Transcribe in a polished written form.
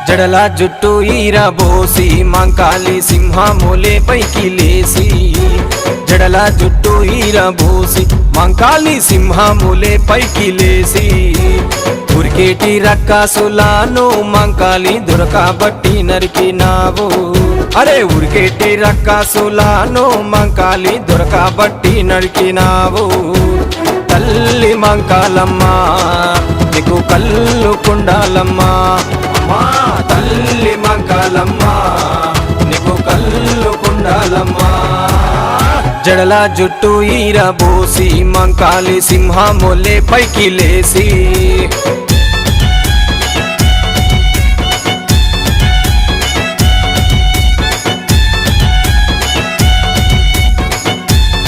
జడల జుట్టు ఈరబోసి మంకాలి సింహములే పైకి లేసి జడల జుట్టు ఈరబోసి మంకాలి సింహములే పైకి లేసి ఉరికేటి రక్కసులాను మంకాలి దొరకబట్టి నరికినావు అరే ఉరికేటి రక్కసులాను మంకాలి దొరకబట్టి నరికినావు తల్లి మంకాలమ్మ నీకు కళ్ళు కుండాలమ్మా అమ్మా తల్లి మంకాలమ్మ నీకు కళ్ళు కుండాలమ్మా జడల జుట్టు ఈరబోసి మంకాలి సింహములే పైకి లేసి